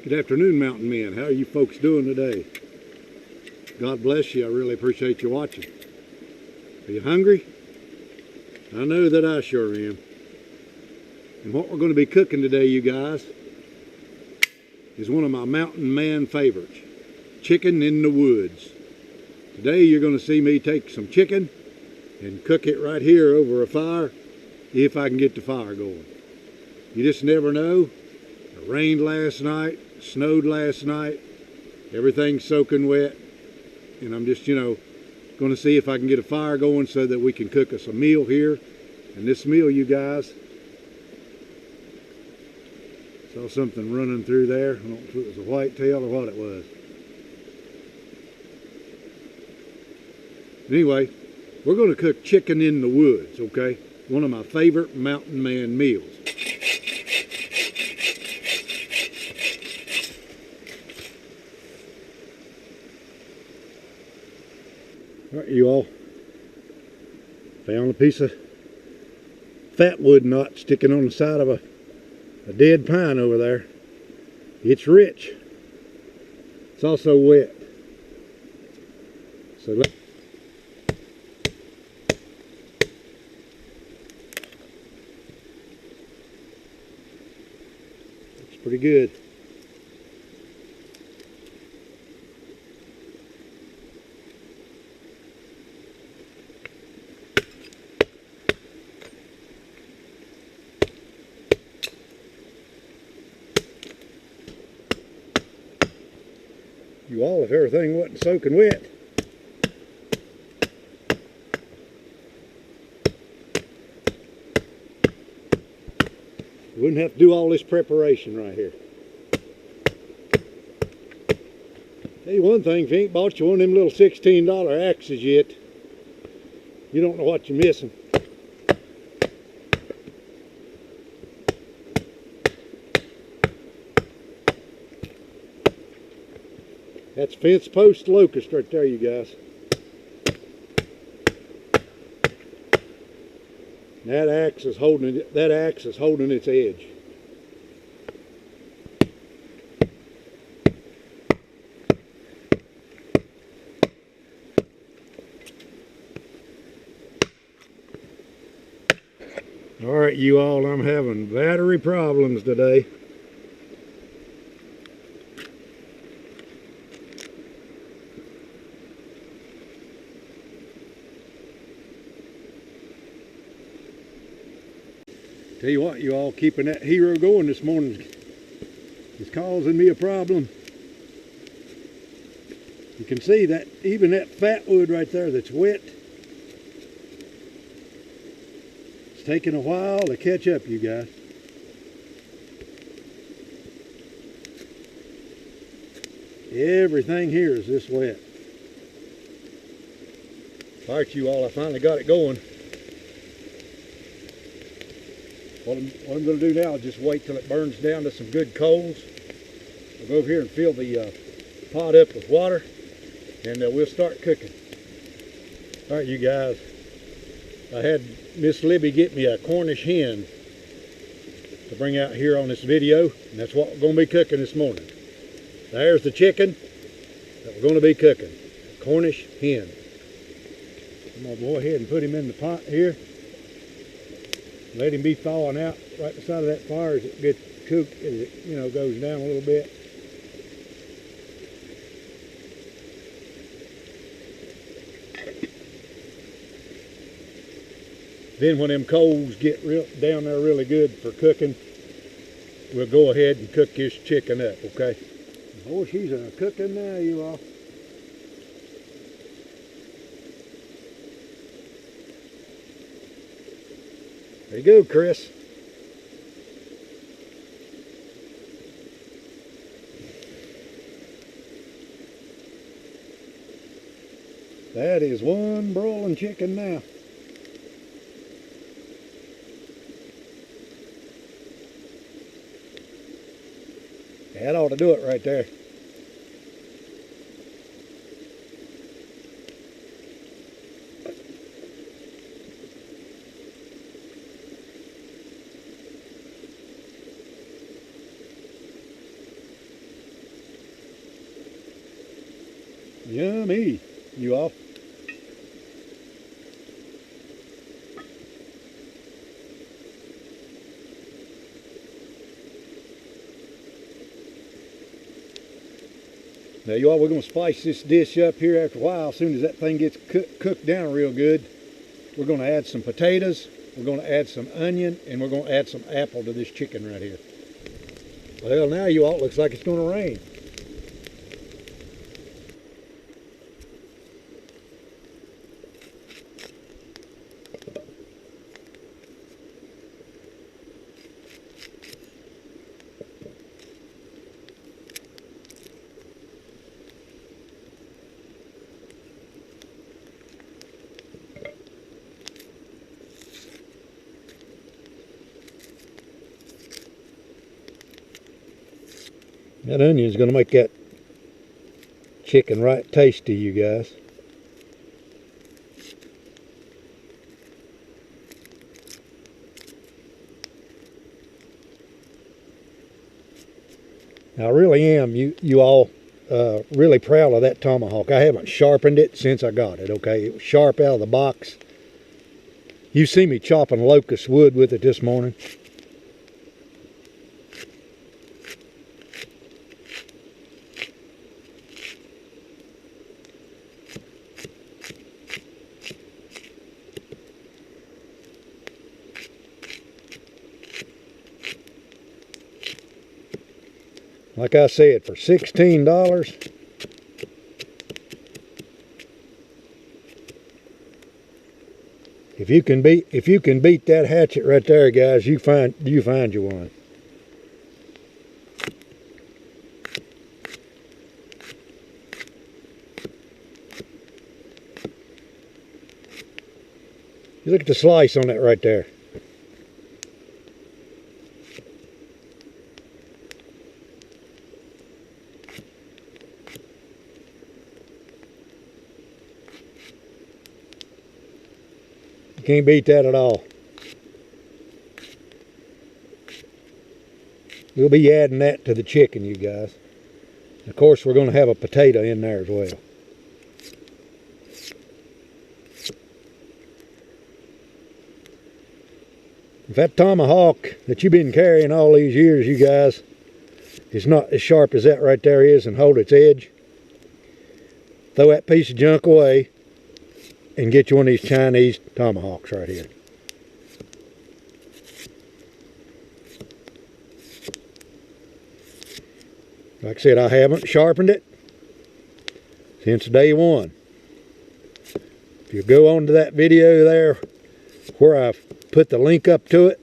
Good afternoon, mountain men. How are you folks doing today? God bless you. I really appreciate you watching. Are you hungry? I know that I sure am. And what we're going to be cooking today, you guys, is one of my mountain man favorites, chicken in the woods. Today you're going to see me take some chicken and cook it right here over a fire, if I can get the fire going. You just never know. It rained last night, snowed last night, everything's soaking wet, and I'm just, going to see if I can get a fire going so that we can cook us a meal here. And this meal, you guys, saw something running through there. I don't know if it was a whitetail or what it was. Anyway, we're going to cook chicken in the woods, okay? One of my favorite mountain man meals. All right, you all, found a piece of fat wood knot sticking on the side of a dead pine over there. It's rich. It's also wet. So looks pretty good. You all, if everything wasn't soaking wet, you wouldn't have to do all this preparation right here. Tell you one thing, if you ain't bought you one of them little $16 axes yet, you don't know what you're missing. That's fence post locust right there, you guys. That axe is holding its edge. All right, you all, I'm having battery problems today. Tell you what, you all, keeping that hero going this morning is causing me a problem. You can see that even that fat wood right there that's wet, it's taking a while to catch up, you guys. Everything here is this wet. All right, you all, I finally got it going. What I'm going to do now is just wait till it burns down to some good coals. I'll go over here and fill the pot up with water, and we'll start cooking. All right, you guys, I had Miss Libby get me a Cornish hen to bring out here on this video, and that's what we're going to be cooking this morning. There's the chicken that we're going to be cooking, a Cornish hen. I'm going to go ahead and put him in the pot here. Let him be thawing out right beside of that fire as it gets cooked, as it, goes down a little bit. Then when them coals get down there really good for cooking, we'll go ahead and cook this chicken up, okay? Oh, she's cooking now, you all. There you go, Chris. That is one broiling chicken now. That ought to do it right there. Yummy, you all. Now you all, we're going to spice this dish up here after a while. As soon as that thing gets cooked down real good, we're going to add some potatoes, we're going to add some onion, and we're going to add some apple to this chicken right here. Well, now you all, it looks like it's going to rain. That onion is going to make that chicken right tasty, you guys. Now, I really am, you all, really proud of that tomahawk. I haven't sharpened it since I got it, okay? It was sharp out of the box. You see me chopping locust wood with it this morning. Like I said, for $16, if you can beat that hatchet right there, guys, you find you one. You look at the slice on that right there. You can't beat that at all. We'll be adding that to the chicken, you guys. Of course, we're going to have a potato in there as well. If that tomahawk that you've been carrying all these years, you guys, is not as sharp as that right there is and hold its edge, throw that piece of junk away and get you one of these Chinese tomahawks right here. Like I said, I haven't sharpened it since day one. If you go on to that video there where I've put the link up to it,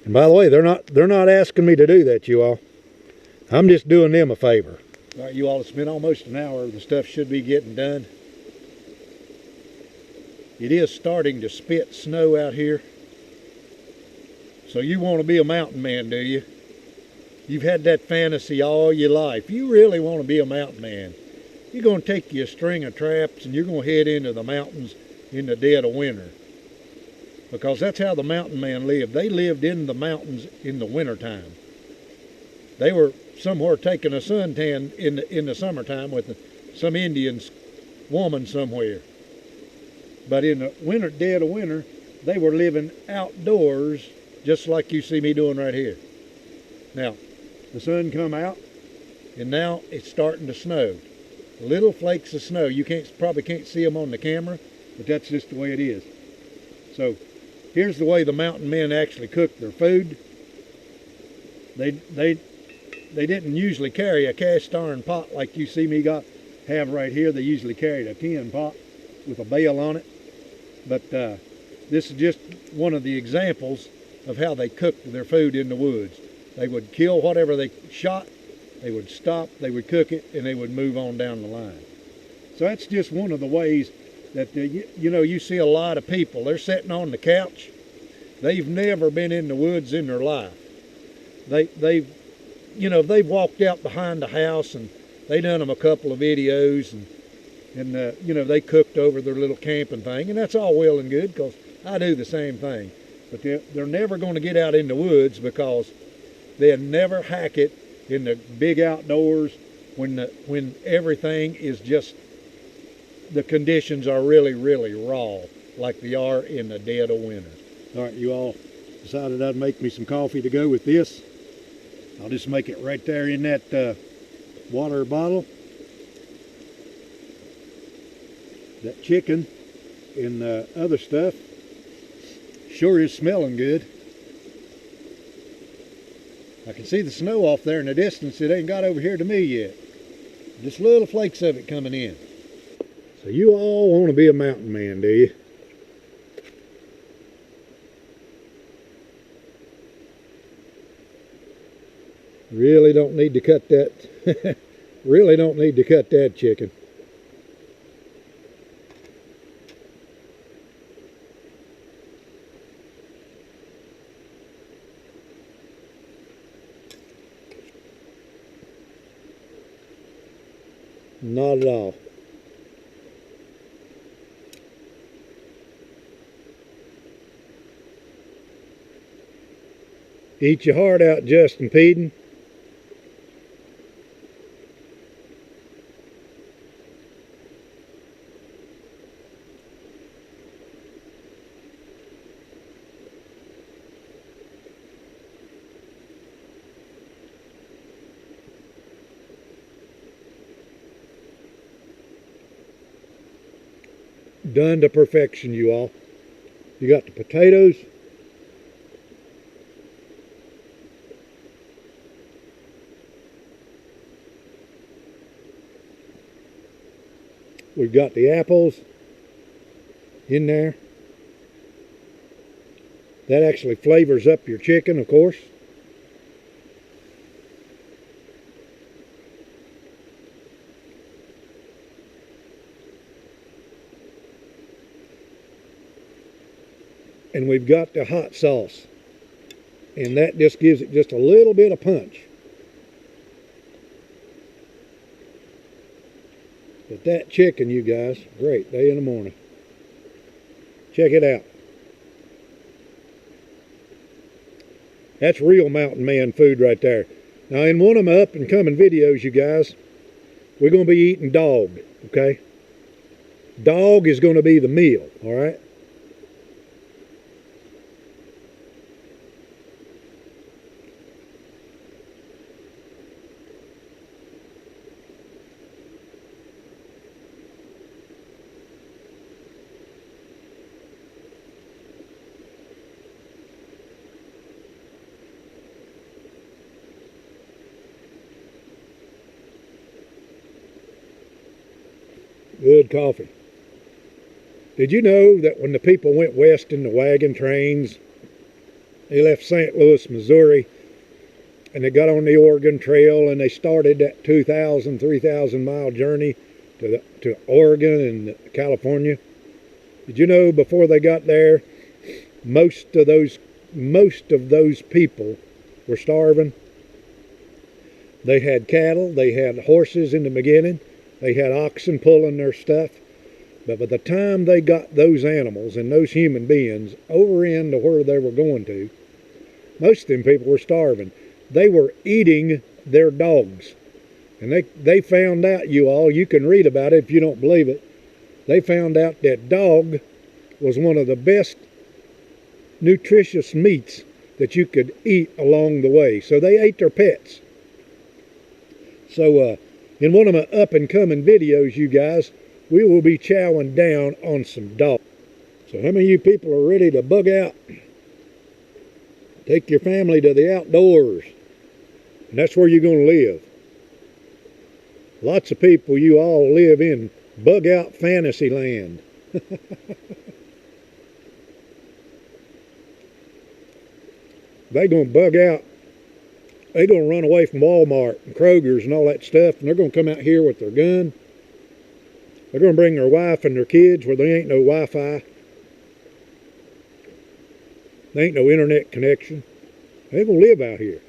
and by the way, they're not asking me to do that, you all. I'm just doing them a favor. All right, you all, it's been almost an hour. The stuff should be getting done. It is starting to spit snow out here. So you want to be a mountain man, do you? You've had that fantasy all your life. You really want to be a mountain man. You're going to take you a string of traps and you're going to head into the mountains in the dead of winter. Because that's how the mountain man lived. They lived in the mountains in the wintertime. They were somewhere taking a suntan in the summertime with some Indian's woman somewhere. But in the winter, dead of winter, they were living outdoors just like you see me doing right here. Now, the sun come out and now it's starting to snow. Little flakes of snow. You probably can't see them on the camera, but that's just the way it is. So here's the way the mountain men actually cook their food. They didn't usually carry a cast iron pot like you see me have right here. They usually carried a tin pot with a bell on it. But this is just one of the examples of how they cooked their food in the woods. They would kill whatever they shot, they would stop, they would cook it, and they would move on down the line. So that's just one of the ways that, you see a lot of people. They're sitting on the couch. They've never been in the woods in their life. They've walked out behind the house and they done them a couple of videos and they cooked over their little camping thing, and that's all well and good because I do the same thing. But they're never going to get out in the woods because They'll never hack it in the big outdoors when everything is just, the conditions are really, really raw, like they are in the dead of winter. All right, you all decided I'd make me some coffee to go with this. I'll just make it right there in that water bottle. That chicken and the other stuff sure is smelling good. I can see the snow off there in the distance. It ain't got over here to me yet. Just little flakes of it coming in. So you all want to be a mountain man, do you? Really don't need to cut that. Really don't need to cut that chicken. Not at all. Eat your heart out, Justin Peden. Done to perfection, you all. You got the potatoes. We've got the apples in there. That actually flavors up your chicken, of course. And we've got the hot sauce. And that just gives it just a little bit of punch. But that chicken, you guys, great day in the morning. Check it out. That's real mountain man food right there. Now in one of my up and coming videos, you guys, we're going to be eating dog, okay? Dog is going to be the meal, all right? Good coffee. Did you know that when the people went west in the wagon trains, they left St. Louis, Missouri, and they got on the Oregon Trail and they started that 2,000, 3,000 mile journey to Oregon and California? Did you know before they got there, most of those people were starving? They had cattle, they had horses in the beginning. They had oxen pulling their stuff, but by the time they got those animals and those human beings over into where they were going to, most of them people were starving. They were eating their dogs. And they found out, you all, you can read about it if you don't believe it, they found out that dog was one of the best nutritious meats that you could eat along the way. So they ate their pets. So, in one of my up-and-coming videos, you guys, we will be chowing down on some dog. So how many of you people are ready to bug out? Take your family to the outdoors. And that's where you're going to live. Lots of people, you all live in bug-out fantasy land. They're going to bug out. They're going to run away from Walmart and Kroger's and all that stuff, and they're going to come out here with their gun. They're going to bring their wife and their kids where there ain't no Wi-Fi. There ain't no internet connection. They're going to live out here.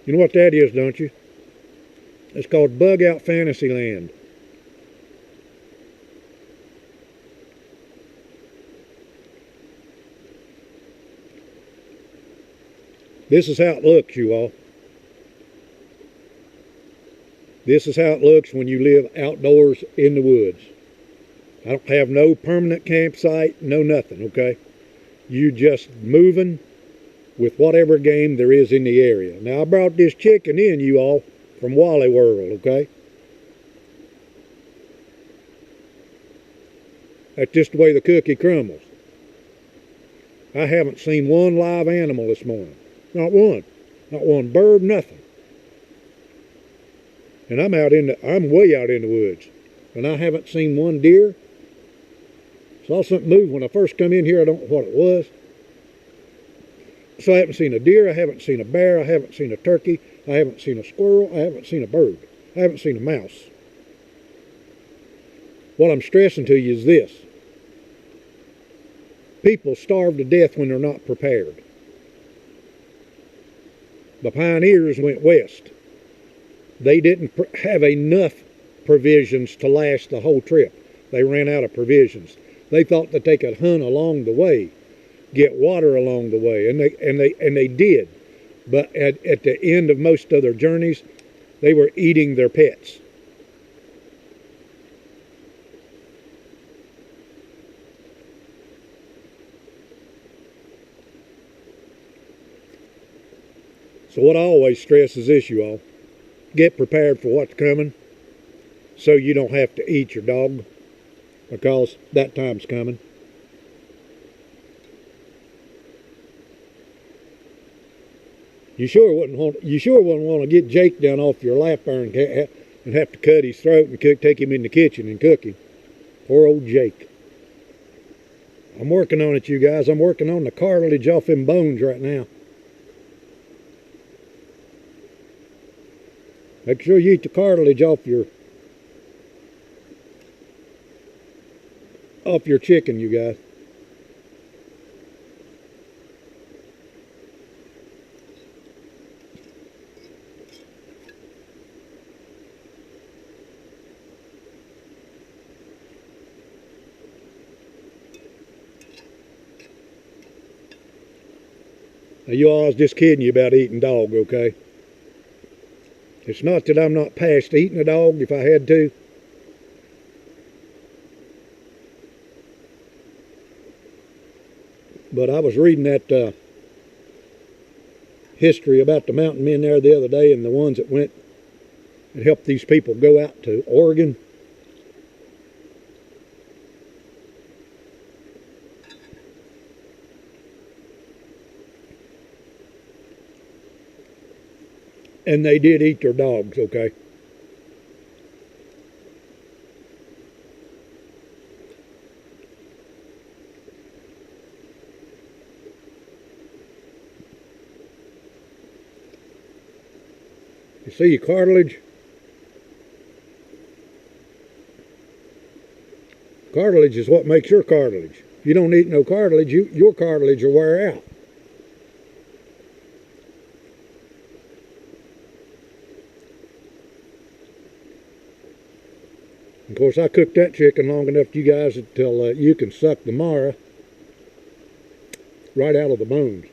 You know what that is, don't you? It's called Bug Out Fantasyland. This is how it looks, you all. This is how it looks when you live outdoors in the woods. I don't have no permanent campsite, no nothing, okay? You just moving with whatever game there is in the area. Now, I brought this chicken in, you all, from Wally World, okay? That's just the way the cookie crumbles. I haven't seen one live animal this morning. Not one. Not one bird, nothing. And I'm way out in the woods. And I haven't seen one deer. Saw something move when I first come in here. I don't know what it was. So I haven't seen a deer. I haven't seen a bear. I haven't seen a turkey. I haven't seen a squirrel. I haven't seen a bird. I haven't seen a mouse. What I'm stressing to you is this. People starve to death when they're not prepared. The pioneers went west. They didn't have enough provisions to last the whole trip. They ran out of provisions. They thought that they could hunt along the way, get water along the way, and they did. But at the end of most of their journeys, they were eating their pets. So what I always stress is this, you all. Get prepared for what's coming so you don't have to eat your dog, because that time's coming. You sure wouldn't want to get Jake down off your lap there and have to cut his throat and take him in the kitchen and cook him. Poor old Jake. I'm working on it, you guys. I'm working on the cartilage off them bones right now. Make sure you eat the cartilage off your chicken, you guys. Now, you all, I was just kidding you about eating dog, okay? It's not that I'm not past eating a dog if I had to. But I was reading that history about the mountain men there the other day, and the ones that went and helped these people go out to Oregon. And they did eat their dogs, okay? You see your cartilage? Cartilage is what makes your cartilage. If you don't eat no cartilage, your cartilage will wear out. Of course, I cooked that chicken long enough, you guys, until you can suck the marrow right out of the bones.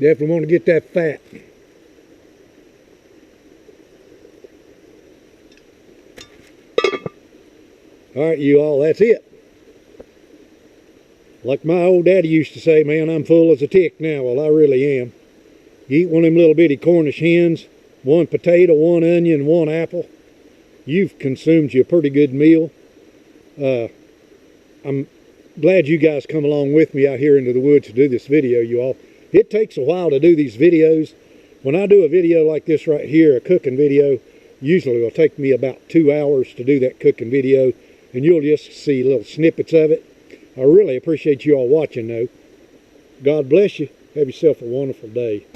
Definitely want to get that fat. All right, you all, that's it. Like my old daddy used to say, man, I'm full as a tick now. Well, I really am. You eat one of them little bitty Cornish hens, one potato, one onion, one apple, you've consumed you a pretty good meal. I'm glad you guys come along with me out here into the woods to do this video, you all. It takes a while to do these videos. When I do a video like this right here, a cooking video, usually it'll take me about 2 hours to do that cooking video, and you'll just see little snippets of it. I really appreciate you all watching, though. God bless you. Have yourself a wonderful day.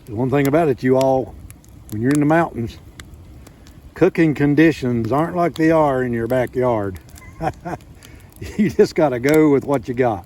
The one thing about it, you all, when you're in the mountains, cooking conditions aren't like they are in your backyard. You just got to go with what you got.